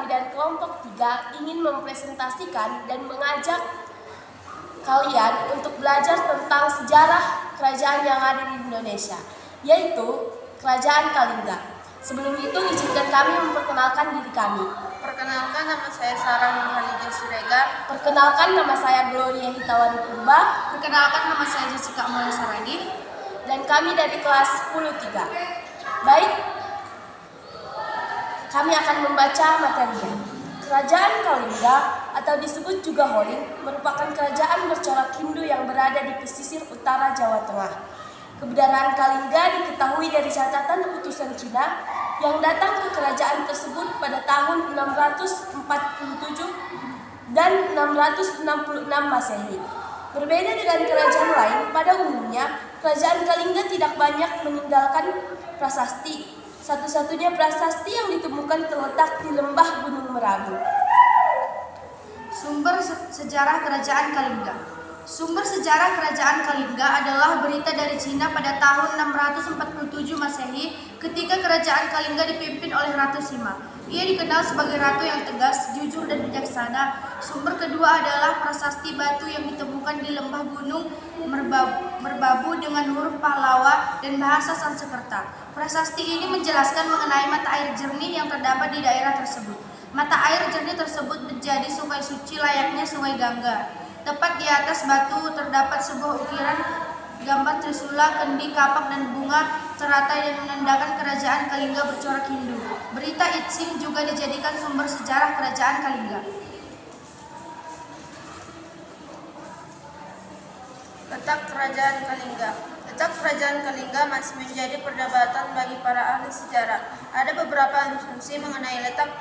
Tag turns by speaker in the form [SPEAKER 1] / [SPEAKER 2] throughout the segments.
[SPEAKER 1] dari kelompok 3 ingin mempresentasikan dan mengajak kalian untuk belajar tentang sejarah kerajaan yang ada di Indonesia, yaitu Kerajaan Kalingga. Sebelum itu, izinkan kami memperkenalkan diri kami.
[SPEAKER 2] Perkenalkan, nama saya Sarah Nurhaliza Siregar.
[SPEAKER 1] Perkenalkan, nama saya Gloria Hitawari Purba.
[SPEAKER 2] Perkenalkan, nama saya Jessica Amalia Saragi.
[SPEAKER 1] Dan kami dari kelas 10-3. Baik, kami akan membaca materinya. Kerajaan Kalingga atau disebut juga Holin merupakan kerajaan bercorak Hindu yang berada di pesisir utara Jawa Tengah. Keberadaan Kalingga diketahui dari catatan utusan Cina yang datang ke kerajaan tersebut pada tahun 647 dan 666 Masehi. Berbeda dengan kerajaan lain, pada umumnya kerajaan Kalingga tidak banyak meninggalkan prasasti. Satu-satunya prasasti yang ditemukan terletak di lembah Gunung Merabu.
[SPEAKER 2] Sumber sejarah Kerajaan Kalingga. Sumber sejarah Kerajaan Kalingga adalah berita dari Cina pada tahun 647 Masehi ketika Kerajaan Kalingga dipimpin oleh Ratu Sima. Ia dikenal sebagai ratu yang tegas, jujur, dan bijaksana. Sumber kedua adalah prasasti batu yang ditemukan di lembah Gunung Merbabu dengan huruf Pahlawa dan bahasa Sanskerta. Prasasti ini menjelaskan mengenai mata air jernih yang terdapat di daerah tersebut. Mata air jernih tersebut menjadi sungai suci layaknya Sungai Gangga. Tepat di atas batu terdapat sebuah ukiran gambar trisula, kendi, kapak, dan bunga teratai yang menandakan kerajaan Kalingga bercorak Hindu. Berita Itsing juga dijadikan sumber sejarah kerajaan Kalingga. Letak kerajaan Kalingga. Letak kerajaan Kalingga masih menjadi perdebatan bagi para ahli sejarah. Ada beberapa asumsi mengenai letak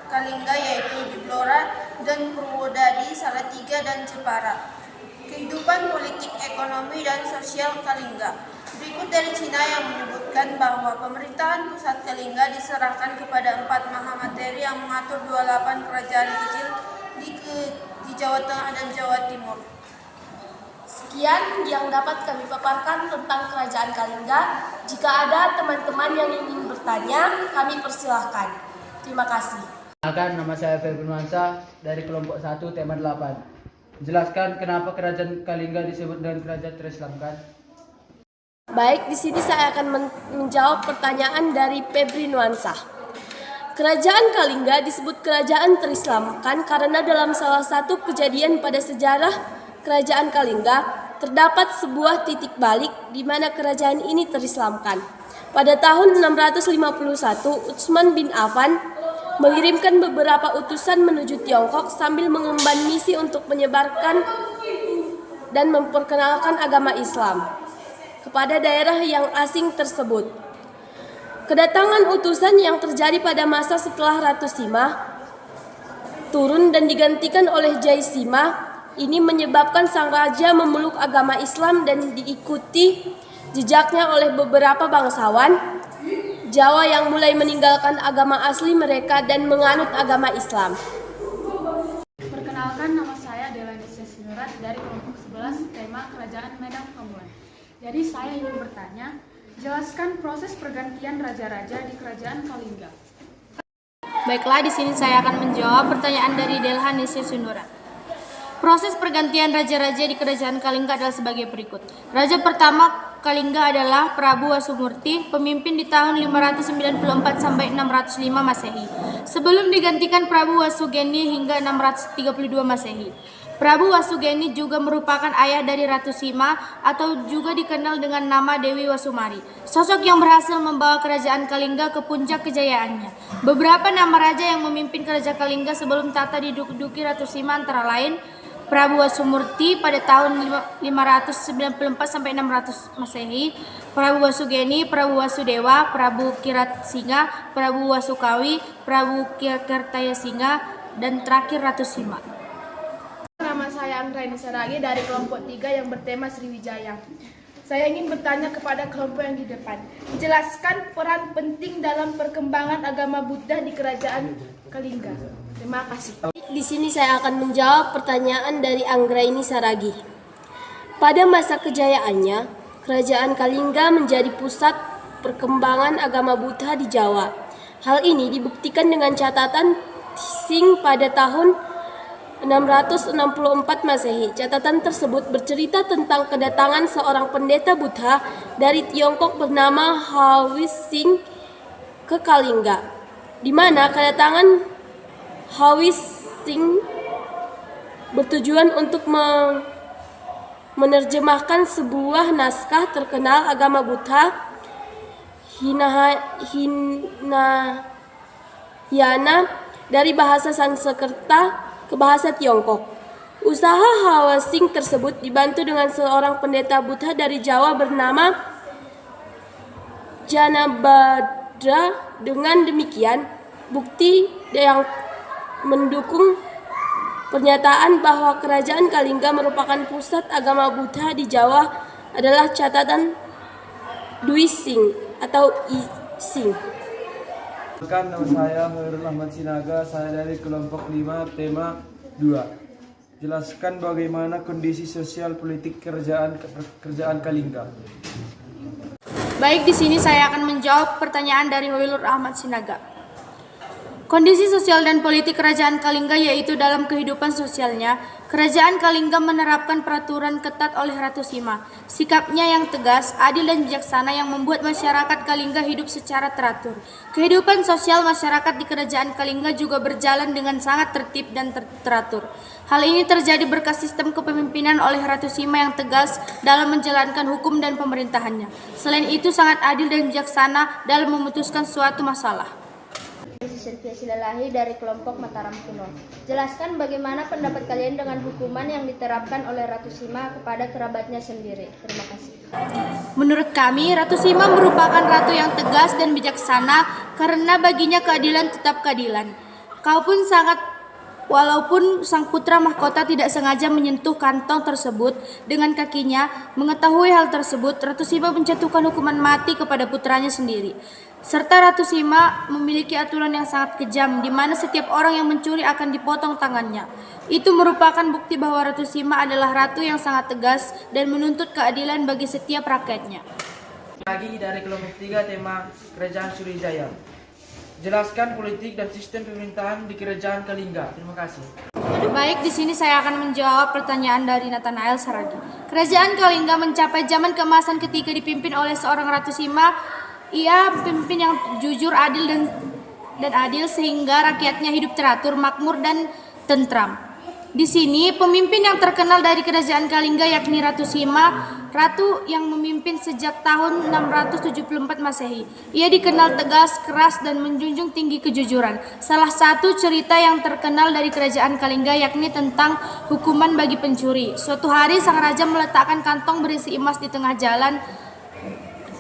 [SPEAKER 2] Kalingga, yaitu di Blora dan Purwodadi, Salatiga, dan Jepara. Kehidupan politik, ekonomi, dan sosial Kalingga. Berikut dari Cina yang menyebutkan bahwa pemerintahan pusat Kalingga diserahkan kepada 4 mahamateri yang mengatur 28 kerajaan kecil di Jawa Tengah dan Jawa Timur.
[SPEAKER 1] Sekian yang dapat kami paparkan tentang Kerajaan Kalingga. Jika ada teman-teman yang ingin bertanya, kami persilahkan. Terima kasih.
[SPEAKER 3] Perkenalkan, nama saya Febri Nuansa dari kelompok 1 tema 8. Jelaskan kenapa Kerajaan Kalingga disebut dengan kerajaan terislamkan.
[SPEAKER 1] Baik, di sini saya akan menjawab pertanyaan dari Febri Nuansa. Kerajaan Kalingga disebut kerajaan terislamkan karena dalam salah satu kejadian pada sejarah Kerajaan Kalingga terdapat sebuah titik balik di mana kerajaan ini terislamkan. Pada tahun 651, Utsman bin Affan mengirimkan beberapa utusan menuju Tiongkok sambil mengemban misi untuk menyebarkan dan memperkenalkan agama Islam kepada daerah yang asing tersebut. Kedatangan utusan yang terjadi pada masa setelah Ratu Sima turun dan digantikan oleh Jai Sima ini menyebabkan sang raja memeluk agama Islam dan diikuti jejaknya oleh beberapa bangsawan Jawa yang mulai meninggalkan agama asli mereka dan menganut agama Islam.
[SPEAKER 4] Perkenalkan, nama saya Delani Sesinurat dari kelompok 11 tema Kerajaan Medan Pamuan. Jadi saya ingin bertanya, jelaskan proses pergantian raja-raja di Kerajaan Kalingga.
[SPEAKER 5] Baiklah, di sini saya akan menjawab pertanyaan dari Delani Sesinurat. Proses pergantian raja-raja di Kerajaan Kalingga adalah sebagai berikut. Raja pertama Kalingga adalah Prabu Wasumurti, pemimpin di tahun 594 sampai 605 Masehi. Sebelum digantikan Prabu Wasugeni hingga 632 Masehi. Prabu Wasugeni juga merupakan ayah dari Ratu Sima atau juga dikenal dengan nama Dewi Wasumari. Sosok yang berhasil membawa Kerajaan Kalingga ke puncak kejayaannya. Beberapa nama raja yang memimpin Kerajaan Kalingga sebelum tata diduduki Ratu Sima antara lain Prabu Wasumurti pada tahun 594 sampai 600 Masehi, Prabu Wasugeni, Prabu Wasudewa, Prabu Kiratsingha, Prabu Wasukawi, Prabu Kirtayasinga, dan terakhir Ratu Sima.
[SPEAKER 4] Nama saya Anggraini Saragi dari kelompok 3 yang bertema Sriwijaya. Saya ingin bertanya kepada kelompok yang di depan. Jelaskan peran penting dalam perkembangan agama Buddha di Kerajaan Kalingga. Terima kasih.
[SPEAKER 1] Di sini saya akan menjawab pertanyaan dari Anggraini Saragi. Pada masa kejayaannya, Kerajaan Kalingga menjadi pusat perkembangan agama Buddha di Jawa. Hal ini dibuktikan dengan catatan Sing pada tahun 664 Masehi. Catatan tersebut bercerita tentang kedatangan seorang pendeta Buddha dari Tiongkok bernama Hawi Sing ke Kalingga, di mana kedatangan Hawi Sing bertujuan untuk menerjemahkan sebuah naskah terkenal agama Buddha, Hinayana, dari bahasa Sanskerta ke bahasa Tiongkok. Usaha Hawa Sing tersebut dibantu dengan seorang pendeta Buddha dari Jawa bernama Janabhadra. Dengan demikian, bukti yang mendukung pernyataan bahwa kerajaan Kalingga merupakan pusat agama Buddha di Jawa adalah catatan Dwi Sing atau I Sing.
[SPEAKER 3] Nama saya Khairul Ahmad Sinaga, saya dari kelompok 5 tema 2. Jelaskan bagaimana kondisi sosial politik kerajaan Kalingga.
[SPEAKER 5] Baik, di sini saya akan menjawab pertanyaan dari Khairul Ahmad Sinaga. Kondisi sosial dan politik kerajaan Kalingga yaitu dalam kehidupan sosialnya, kerajaan Kalingga menerapkan peraturan ketat oleh Ratu Sima. Sikapnya yang tegas, adil dan bijaksana yang membuat masyarakat Kalingga hidup secara teratur. Kehidupan sosial masyarakat di kerajaan Kalingga juga berjalan dengan sangat tertib dan teratur. Hal ini terjadi berkat sistem kepemimpinan oleh Ratu Sima yang tegas dalam menjalankan hukum dan pemerintahannya. Selain itu sangat adil dan bijaksana dalam memutuskan suatu masalah.
[SPEAKER 6] Sylvia Silalahi dari kelompok Mataram Kuno. Jelaskan bagaimana pendapat kalian dengan hukuman yang diterapkan oleh Ratu Sima kepada kerabatnya sendiri. Terima kasih.
[SPEAKER 5] Menurut kami, Ratu Sima merupakan ratu yang tegas dan bijaksana karena baginya keadilan tetap keadilan. Walaupun sang putra mahkota tidak sengaja menyentuh kantong tersebut dengan kakinya, mengetahui hal tersebut, Ratu Sima menjatuhkan hukuman mati kepada putranya sendiri. Serta Ratu Sima memiliki aturan yang sangat kejam, di mana setiap orang yang mencuri akan dipotong tangannya. Itu merupakan bukti bahwa Ratu Sima adalah ratu yang sangat tegas dan menuntut keadilan bagi setiap rakyatnya.
[SPEAKER 3] Lagi dari kelompok 3 tema Kerajaan Sriwijaya. Jelaskan politik dan sistem pemerintahan di kerajaan Kalingga. Terima kasih.
[SPEAKER 5] Baik, di sini saya akan menjawab pertanyaan dari Nathanael Saragi. Kerajaan Kalingga mencapai zaman keemasan ketika dipimpin oleh seorang Ratu Sima. Ia pemimpin yang jujur, adil dan adil sehingga rakyatnya hidup teratur, makmur dan tentram. Di sini pemimpin yang terkenal dari kerajaan Kalingga yakni Ratu Sima, ratu yang memimpin sejak tahun 674 Masehi. Ia dikenal tegas, keras dan menjunjung tinggi kejujuran. Salah satu cerita yang terkenal dari kerajaan Kalingga yakni tentang hukuman bagi pencuri. Suatu hari sang raja meletakkan kantong berisi emas di tengah jalan.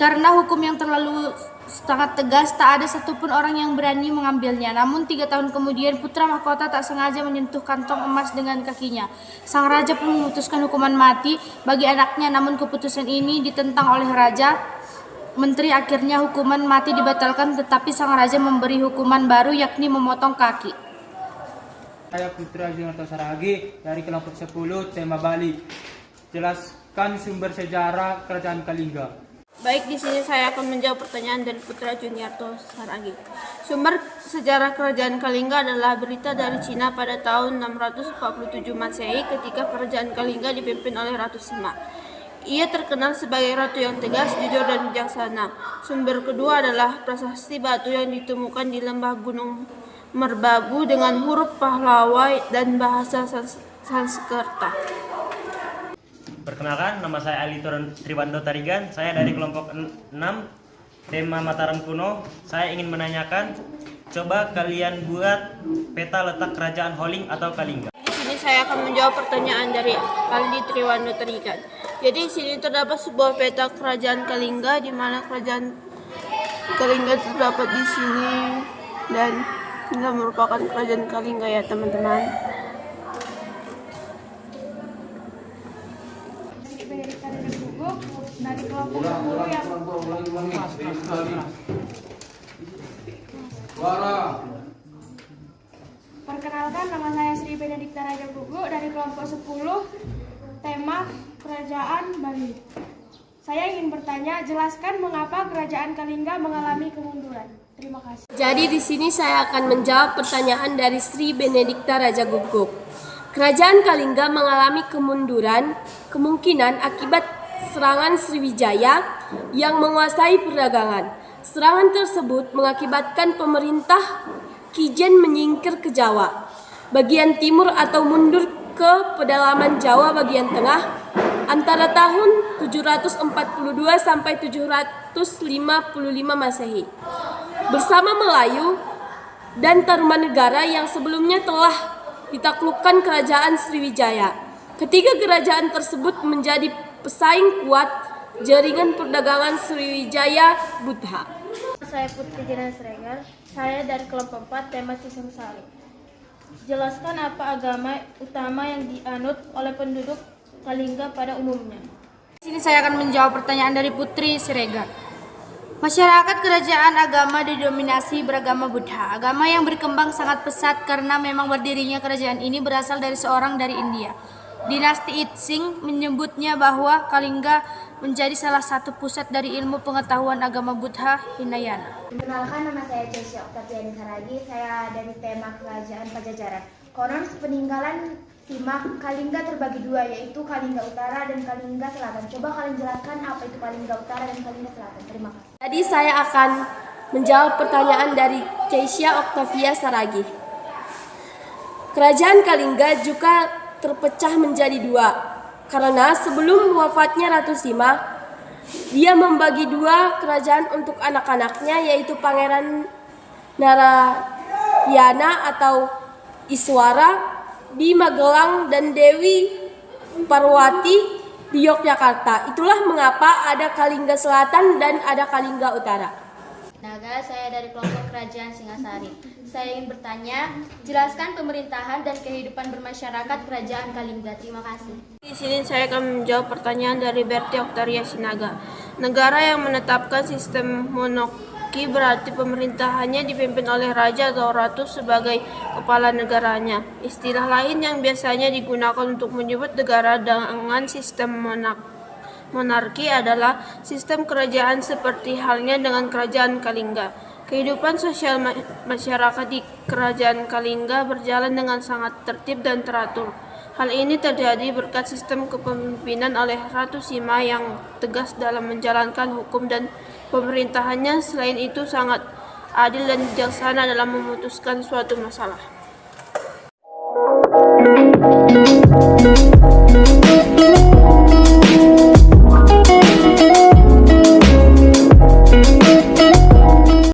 [SPEAKER 5] Karena hukum yang terlalu sangat tegas, tak ada satupun orang yang berani mengambilnya. Namun 3 tahun kemudian putra mahkota tak sengaja menyentuh kantong emas dengan kakinya. Sang raja pun memutuskan hukuman mati bagi anaknya, namun keputusan ini ditentang oleh raja. Menteri akhirnya hukuman mati dibatalkan, tetapi sang raja memberi hukuman baru yakni memotong kaki.
[SPEAKER 3] Saya Putra Junarto Saragi dari kelompok 10 tema Bali. Jelaskan sumber sejarah kerajaan Kalingga.
[SPEAKER 7] Baik, di sini saya akan menjawab pertanyaan dari Putra Juniarto Saragi. Sumber sejarah kerajaan Kalingga adalah berita dari Cina pada tahun 647 Masehi ketika kerajaan Kalingga dipimpin oleh Ratu Sima. Ia terkenal sebagai ratu yang tegas, jujur dan bijaksana. Sumber kedua adalah prasasti batu yang ditemukan di lembah Gunung Merbabu dengan huruf Pahlawa dan bahasa Sanskerta.
[SPEAKER 8] Perkenalkan, nama saya Ali Triwando Tarigan. Saya dari kelompok 6 tema Mataram Kuno. Saya ingin menanyakan, coba kalian buat peta letak kerajaan Holing atau Kalingga.
[SPEAKER 7] Di sini saya akan menjawab pertanyaan dari Ali Triwando Tarigan. Jadi di sini terdapat sebuah peta kerajaan Kalingga, di mana kerajaan Kalingga terdapat di sini dan ini merupakan kerajaan Kalingga ya teman-teman.
[SPEAKER 4] Dari kelompok 10 yang Perkenalkan, nama saya Sri Benedikta Raja Gugu dari kelompok 10 tema Kerajaan Bali. Saya ingin bertanya, jelaskan mengapa kerajaan Kalingga mengalami kemunduran. Terima kasih.
[SPEAKER 1] Jadi di sini saya akan menjawab pertanyaan dari Sri Benedikta Raja Guguk. Kerajaan Kalingga mengalami kemunduran kemungkinan akibat serangan Sriwijaya yang menguasai perdagangan. Serangan tersebut mengakibatkan pemerintah Kijen menyingkir ke Jawa bagian timur atau mundur ke pedalaman Jawa bagian tengah antara tahun 742 sampai 755 Masehi. Bersama Melayu dan Tarumanegara yang sebelumnya telah ditaklukkan kerajaan Sriwijaya. Ketiga kerajaan tersebut menjadi pesaing kuat jaringan perdagangan Sriwijaya Buddha.
[SPEAKER 6] Saya Putri Jana Sregar, saya dari kelompok 4 tema Cisung Sari. Jelaskan apa agama utama yang dianut oleh penduduk Kalingga pada umumnya.
[SPEAKER 5] Di sini saya akan menjawab pertanyaan dari Putri Siregar. Masyarakat kerajaan agama didominasi beragama Buddha. Agama yang berkembang sangat pesat karena memang berdirinya kerajaan ini berasal dari seorang dari India. Dinasti Itsing menyebutnya bahwa Kalingga menjadi salah satu pusat dari ilmu pengetahuan agama Buddha Hinayana.
[SPEAKER 6] Perkenalkan, nama saya Jesya Oktaviani Saragi, saya dari tema Kerajaan Pajajaran. Konon sepeninggalan Sima, Kalingga terbagi dua, yaitu Kalingga Utara dan Kalingga Selatan. Coba kalian jelaskan apa itu Kalingga Utara dan Kalingga Selatan. Terima kasih.
[SPEAKER 1] Jadi saya akan menjawab pertanyaan dari Keisha Octavia Saragi. Kerajaan Kalingga juga terpecah menjadi dua, karena sebelum wafatnya Ratu Sima, dia membagi dua kerajaan untuk anak-anaknya, yaitu Pangeran Narayana atau Iswara di Magelang dan Dewi Parwati di Yogyakarta. Itulah mengapa ada Kalingga Selatan dan ada Kalingga Utara.
[SPEAKER 6] Naga, saya dari kelompok Kerajaan Singasari. Saya ingin bertanya, jelaskan pemerintahan dan kehidupan bermasyarakat Kerajaan Kalingga. Terima kasih.
[SPEAKER 7] Di sini saya akan menjawab pertanyaan dari Berti Oktaria Sinaga. Negara yang menetapkan sistem monarki berarti pemerintahannya dipimpin oleh raja atau ratu sebagai kepala negaranya. Istilah lain yang biasanya digunakan untuk menyebut negara dengan sistem monarki adalah sistem kerajaan seperti halnya dengan Kerajaan Kalingga. Kehidupan sosial masyarakat di Kerajaan Kalingga berjalan dengan sangat tertib dan teratur. Hal ini terjadi berkat sistem kepemimpinan oleh Ratu Sima yang tegas dalam menjalankan hukum dan pemerintahannya. Selain itu sangat adil dan bijaksana dalam memutuskan suatu masalah.